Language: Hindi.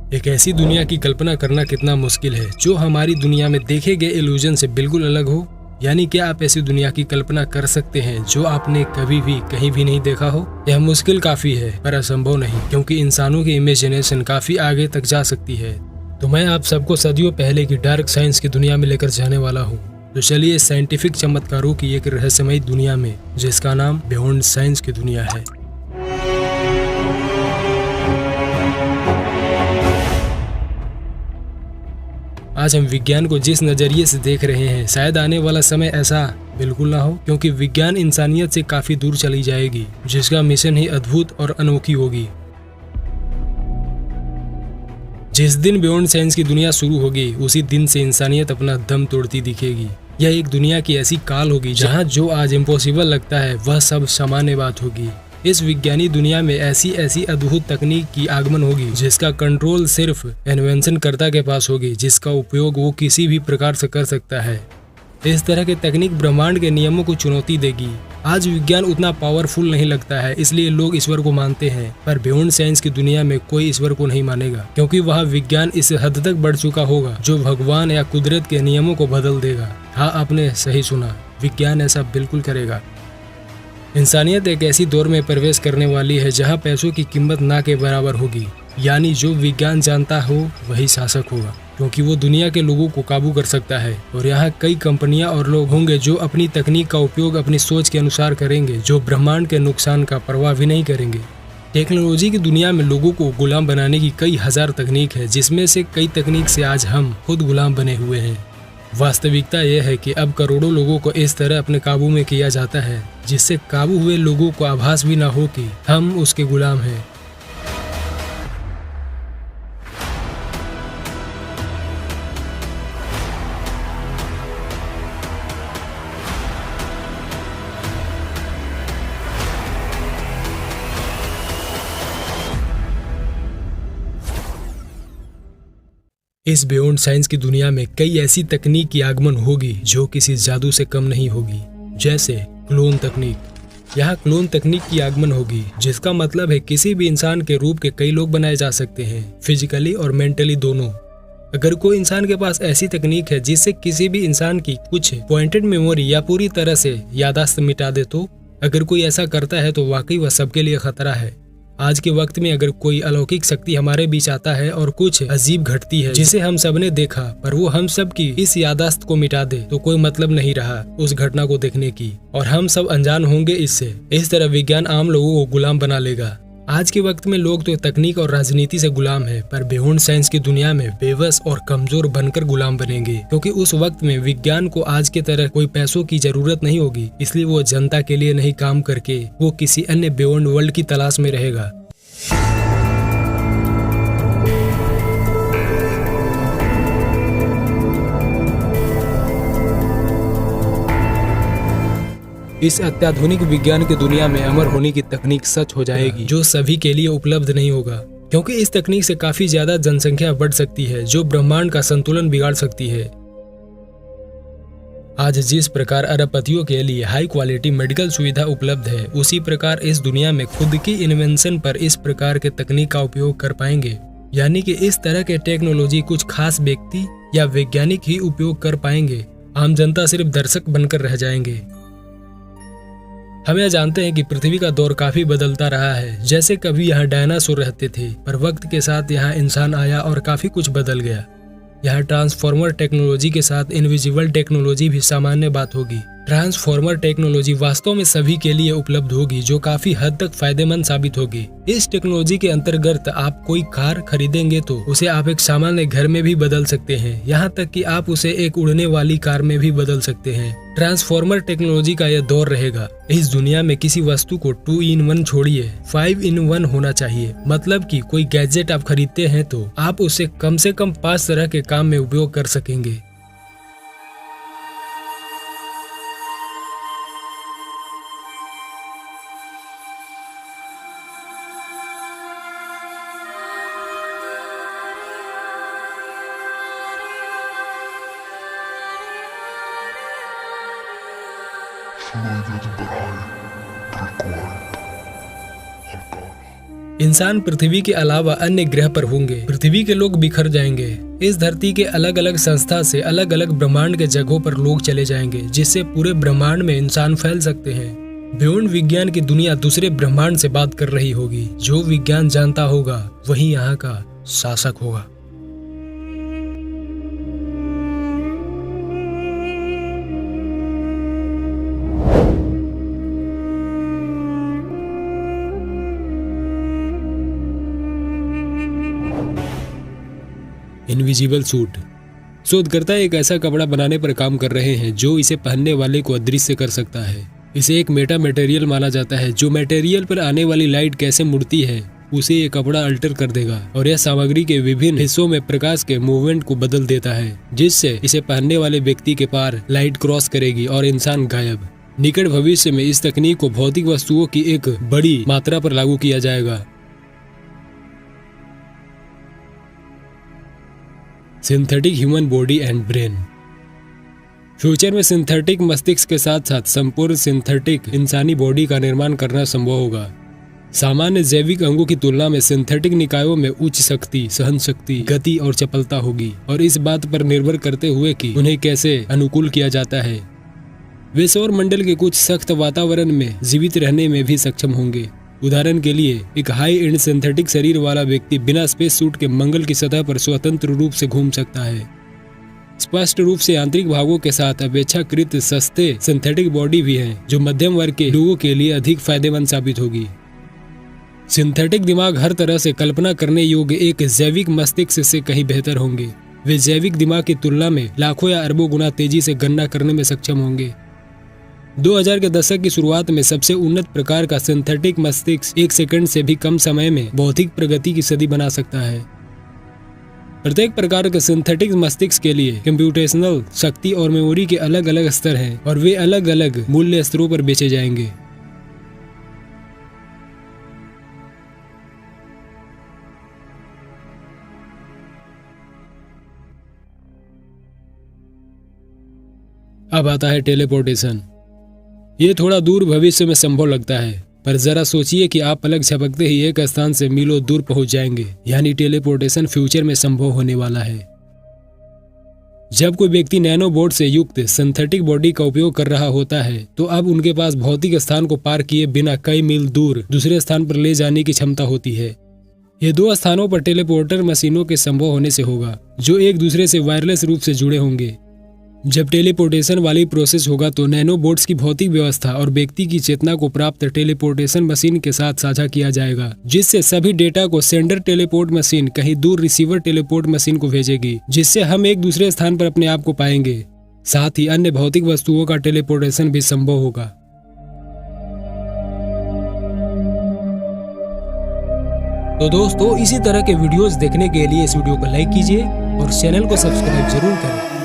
एक ऐसी दुनिया की कल्पना करना कितना मुश्किल है जो हमारी दुनिया में देखे गए इल्यूजन से बिल्कुल अलग हो। यानी क्या आप ऐसी दुनिया की कल्पना कर सकते हैं जो आपने कभी भी कहीं भी नहीं देखा हो? यह मुश्किल काफी है पर असंभव नहीं, क्योंकि इंसानों की इमेजिनेशन काफी आगे तक जा सकती है। तो मैं आप सबको सदियों पहले की डार्क साइंस की दुनिया में लेकर जाने वाला हूँ। तो चलिए साइंटिफिक चमत्कारों की एक रहस्यमयी दुनिया में, जिसका नाम बियॉन्ड साइंस की दुनिया है। आज हम विज्ञान को जिस नजरिए से देख रहे हैं, शायद आने वाला समय ऐसा बिल्कुल ना हो, क्योंकि विज्ञान इंसानियत से काफी दूर चली जाएगी, जिसका मिशन ही अद्भुत और अनोखी होगी। जिस दिन बियॉन्ड साइंस की दुनिया शुरू होगी, उसी दिन से इंसानियत अपना दम तोड़ती दिखेगी। यह एक दुनिया की ऐसी काल होगी जहां जो आज इम्पॉसिबल लगता है वह सब सामान्य बात होगी। इस विज्ञानी दुनिया में ऐसी ऐसी अद्भुत तकनीक की आगमन होगी जिसका कंट्रोल सिर्फ इन्वेंशन कर्ता के पास होगी, जिसका उपयोग वो किसी भी प्रकार से कर सकता है। इस तरह की तकनीक ब्रह्मांड के नियमों को चुनौती देगी। आज विज्ञान उतना पावरफुल नहीं लगता है, इसलिए लोग ईश्वर को मानते हैं, पर बियॉन्ड साइंस की दुनिया में कोई ईश्वर को नहीं मानेगा, क्योंकि वह विज्ञान इस हद तक बढ़ चुका होगा जो भगवान या कुदरत के नियमों को बदल देगा। हाँ, आपने सही सुना, विज्ञान ऐसा बिल्कुल करेगा। इंसानियत एक ऐसी दौर में प्रवेश करने वाली है जहाँ पैसों की कीमत ना के बराबर होगी। यानी जो विज्ञान जानता हो वही शासक होगा, क्योंकि वो दुनिया के लोगों को काबू कर सकता है। और यहाँ कई कंपनियां और लोग होंगे जो अपनी तकनीक का उपयोग अपनी सोच के अनुसार करेंगे, जो ब्रह्मांड के नुकसान का परवाह भी नहीं करेंगे। टेक्नोलॉजी की दुनिया में लोगों को गुलाम बनाने की कई हजार तकनीक है, जिसमें से कई तकनीक से आज हम खुद गुलाम बने हुए हैं। वास्तविकता यह है कि अब करोड़ों लोगों को इस तरह अपने काबू में किया जाता है जिससे काबू हुए लोगों को आभास भी न हो कि हम उसके गुलाम हैं। इस बियॉन्ड साइंस की दुनिया में कई ऐसी तकनीक की आगमन होगी जो किसी जादू से कम नहीं होगी, जैसे क्लोन तकनीक। यहाँ क्लोन तकनीक की आगमन होगी, जिसका मतलब है किसी भी इंसान के रूप के कई लोग बनाए जा सकते हैं, फिजिकली और मेंटली दोनों। अगर कोई इंसान के पास ऐसी तकनीक है जिससे किसी भी इंसान की कुछ पॉइंटेड मेमोरी या पूरी तरह से याददाश्त मिटा दे, तो अगर कोई ऐसा करता है तो वाकई वह सबके लिए खतरा है। आज के वक्त में अगर कोई अलौकिक शक्ति हमारे बीच आता है और कुछ अजीब घटती है जिसे हम सबने देखा, पर वो हम सब की इस याददाश्त को मिटा दे, तो कोई मतलब नहीं रहा उस घटना को देखने की, और हम सब अनजान होंगे इससे। इस तरह विज्ञान आम लोगों को गुलाम बना लेगा। आज के वक्त में लोग तो तकनीक और राजनीति से गुलाम है, पर बियॉन्ड साइंस की दुनिया में बेबस और कमजोर बनकर गुलाम बनेंगे, क्योंकि उस वक्त में विज्ञान को आज के तरह कोई पैसों की जरूरत नहीं होगी। इसलिए वो जनता के लिए नहीं काम करके वो किसी अन्य बियॉन्ड वर्ल्ड की तलाश में रहेगा। इस अत्याधुनिक विज्ञान की दुनिया में अमर होने की तकनीक सच हो जाएगी, जो सभी के लिए उपलब्ध नहीं होगा, क्योंकि इस तकनीक से काफी ज्यादा जनसंख्या बढ़ सकती है जो ब्रह्मांड का संतुलन बिगाड़ सकती है। आज जिस प्रकार अरबपतियों के लिए हाई क्वालिटी मेडिकल सुविधा उपलब्ध है, उसी प्रकार इस दुनिया में खुद की इन्वेंशन पर इस प्रकार के तकनीक का उपयोग कर पाएंगे। यानी कि इस तरह के टेक्नोलॉजी कुछ खास व्यक्ति या वैज्ञानिक ही उपयोग कर पाएंगे, आम जनता सिर्फ दर्शक बनकर रह जाएंगे। हम यह जानते हैं कि पृथ्वी का दौर काफी बदलता रहा है। जैसे कभी यहाँ डायनासोर रहते थे, पर वक्त के साथ यहाँ इंसान आया और काफी कुछ बदल गया। यहाँ ट्रांसफॉर्मर टेक्नोलॉजी के साथ इनविजिबल टेक्नोलॉजी भी सामान्य बात होगी। ट्रांसफॉर्मर टेक्नोलॉजी वास्तव में सभी के लिए उपलब्ध होगी, जो काफी हद तक फायदेमंद साबित होगी। इस टेक्नोलॉजी के अंतर्गत आप कोई कार खरीदेंगे तो उसे आप एक सामान्य घर में भी बदल सकते हैं, यहाँ तक कि आप उसे एक उड़ने वाली कार में भी बदल सकते हैं। ट्रांसफॉर्मर टेक्नोलॉजी का यह दौर रहेगा। इस दुनिया में किसी वस्तु को 2 in 1 छोड़िए, 5 in 1 होना चाहिए। मतलब कि कोई गैजेट आप खरीदते हैं तो आप उसे कम से कम 5 तरह के काम में उपयोग कर सकेंगे। Fluid berhari berkuat. Alkan. इंसान पृथ्वी के अलावा अन्य ग्रह पर होंगे। पृथ्वी के लोग बिखर जाएंगे। इस धरती के अलग अलग संस्था से अलग अलग ब्रह्मांड के जगहों पर लोग चले जाएंगे, जिससे पूरे ब्रह्मांड में इंसान फैल सकते हैं। बियॉन्ड विज्ञान की दुनिया दूसरे ब्रह्मांड से बात कर रही होगी। जो विज्ञान जानता होगा वही यहाँ का शासक होगा। Invisible suit. शोधकर्ता एक ऐसा कपड़ा बनाने पर काम कर रहे हैं जो इसे पहनने वाले को अदृश्य कर सकता है। इसे एक मेटा मटेरियल माना जाता है। जो मटेरियल पर आने वाली लाइट कैसे मुड़ती है उसे ये कपड़ा अल्टर कर देगा और यह सामग्री के विभिन्न हिस्सों में प्रकाश के मूवमेंट को बदल देता है, जिससे इसे पहनने वाले व्यक्ति के पार लाइट क्रॉस करेगी और इंसान गायब। निकट भविष्य में इस तकनीक को भौतिक वस्तुओं की एक बड़ी मात्रा पर लागू किया जाएगा। Synthetic human body and brain. Future में सिंथेटिक मस्तिष्क के साथ साथ संपूर्ण सिंथेटिक इंसानी बॉडी का निर्माण करना संभव होगा। सामान्य जैविक अंगों की तुलना में सिंथेटिक निकायों में उच्च शक्ति, सहन शक्ति, गति और चपलता होगी, और इस बात पर निर्भर करते हुए कि उन्हें कैसे अनुकूल किया जाता है। वे सौर मंडल के कुछ सख्त वातावरण में जीवित रहने में भी सक्षम होंगे। उदाहरण के लिए एक हाई एंड सिंथेटिक शरीर वाला व्यक्ति बिना स्पेस सूट के मंगल की सतह पर स्वतंत्र रूप से घूम सकता है। स्पष्ट रूप से आंतरिक भागों के साथ अपेक्षाकृत सस्ते सिंथेटिक बॉडी भी हैं, जो मध्यम वर्ग के लोगों के लिए अधिक फायदेमंद साबित होगी। सिंथेटिक दिमाग हर तरह से कल्पना करने योग्य एक जैविक मस्तिष्क से कहीं बेहतर होंगे। वे जैविक दिमाग की तुलना में लाखों या अरबों गुना तेजी से गणना करने में सक्षम होंगे। 2000 के दशक की शुरुआत में सबसे उन्नत प्रकार का सिंथेटिक मस्तिष्क 1 सेकंड से भी कम समय में बौद्धिक प्रगति की सदी बना सकता है। प्रत्येक प्रकार के सिंथेटिक मस्तिष्क के लिए कंप्यूटेशनल शक्ति और मेमोरी के अलग अलग स्तर हैं और वे अलग अलग मूल्य स्तरों पर बेचे जाएंगे। अब आता है टेलीपोर्टेशन। ये थोड़ा दूर भविष्य में संभव लगता है, पर जरा सोचिए कि आप पलक झपकते ही एक स्थान से मीलों दूर पहुंच जाएंगे। यानी टेलीपोर्टेशन फ्यूचर में संभव होने वाला है। जब कोई व्यक्ति नैनो बोर्ड से युक्त सिंथेटिक बॉडी का उपयोग कर रहा होता है, तो अब उनके पास भौतिक स्थान को पार किए बिना कई मील दूर दूसरे स्थान पर ले जाने की क्षमता होती है। ये 2 स्थानों पर टेलीपोर्टर मशीनों के संभव होने से होगा, जो एक दूसरे से वायरलेस रूप से जुड़े होंगे। जब टेलीपोर्टेशन वाली प्रोसेस होगा तो नैनो बोर्ड्स की भौतिक व्यवस्था और व्यक्ति की चेतना को प्राप्त टेलीपोर्टेशन मशीन के साथ साझा किया जाएगा, जिससे सभी डेटा को सेंडर टेलीपोर्ट मशीन कहीं दूर रिसीवर टेलीपोर्ट मशीन को भेजेगी, जिससे हम एक दूसरे स्थान पर अपने आप को पाएंगे। साथ ही अन्य भौतिक वस्तुओं का टेलीपोर्टेशन भी संभव होगा। तो दोस्तों, इसी तरह के वीडियोस देखने के लिए इस वीडियो को लाइक कीजिए और चैनल को सब्सक्राइब जरूर करें।